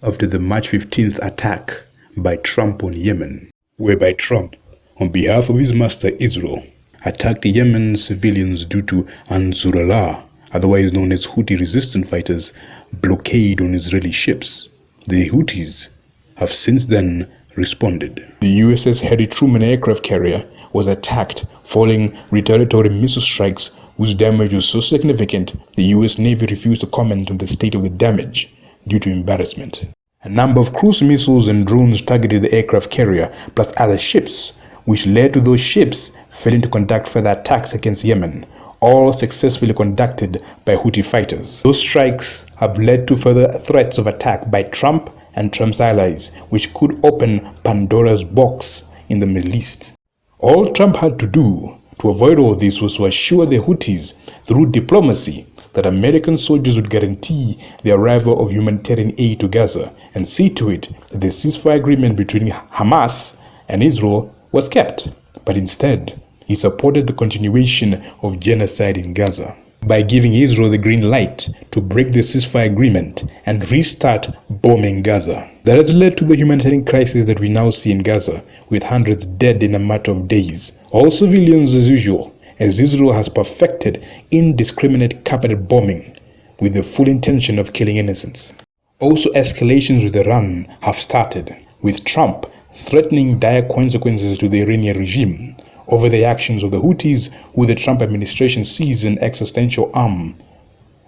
after the March 15th attack by Trump on Yemen, whereby Trump, on behalf of his master Israel, attacked Yemen civilians due to Ansarullah, otherwise known as Houthi resistance fighters, blockade on Israeli ships. The Houthis have since then responded. The USS Harry Truman aircraft carrier was attacked following retaliatory missile strikes whose damage was so significant the US Navy refused to comment on the state of the damage due to embarrassment. A number of cruise missiles and drones targeted the aircraft carrier plus other ships, which led to those ships failing to conduct further attacks against Yemen, all successfully conducted by Houthi fighters. Those strikes have led to further threats of attack by Trump and Trump's allies, which could open Pandora's box in the Middle East. All Trump had to do to avoid all this was to assure the Houthis through diplomacy that American soldiers would guarantee the arrival of humanitarian aid to Gaza and see to it that the ceasefire agreement between Hamas and Israel was kept. But instead, he supported the continuation of genocide in Gaza by giving Israel the green light to break the ceasefire agreement and restart bombing Gaza. That has led to the humanitarian crisis that we now see in Gaza, with hundreds dead in a matter of days. All civilians as usual, as Israel has perfected indiscriminate cabinet bombing with the full intention of killing innocents. Also, escalations with Iran have started, with Trump threatening dire consequences to the Iranian regime over the actions of the Houthis, who the Trump administration sees an existential arm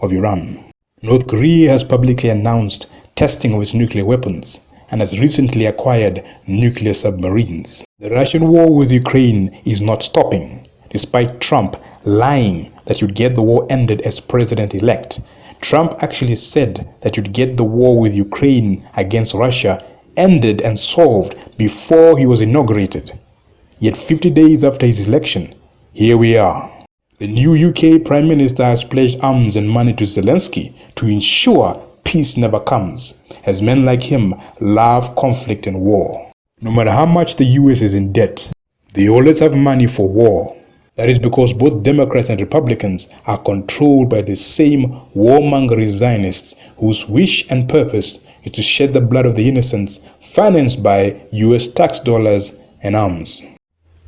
of Iran. North Korea has publicly announced testing of its nuclear weapons and has recently acquired nuclear submarines. The Russian war with Ukraine is not stopping, despite Trump lying that you'd get the war ended as president-elect. Trump actually said that you'd get the war with Ukraine against Russia ended and solved before he was inaugurated. Yet 50 days after his election, here we are. The new UK Prime Minister has pledged arms and money to Zelensky to ensure peace never comes, as men like him love conflict and war. No matter how much the US is in debt, they always have money for war. That is because both Democrats and Republicans are controlled by the same warmongering Zionists whose wish and purpose is to shed the blood of the innocents, financed by US tax dollars and arms.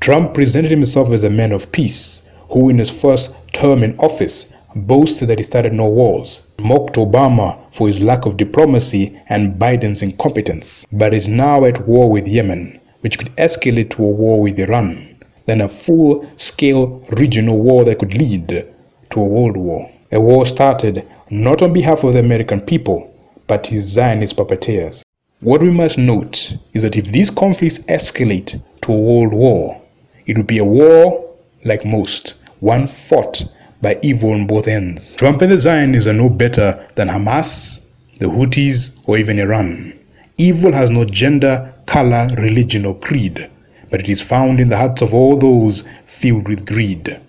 Trump presented himself as a man of peace, who in his first term in office boasted that he started no wars, mocked Obama for his lack of diplomacy and Biden's incompetence, but is now at war with Yemen, which could escalate to a war with Iran, then a full-scale regional war that could lead to a world war. A war started not on behalf of the American people, but his Zionist puppeteers. What we must note is that if these conflicts escalate to a world war, it would be a war like most, one fought by evil on both ends. Trump and the Zionists are no better than Hamas, the Houthis, or even Iran. Evil has no gender, color, religion, or creed, but it is found in the hearts of all those filled with greed.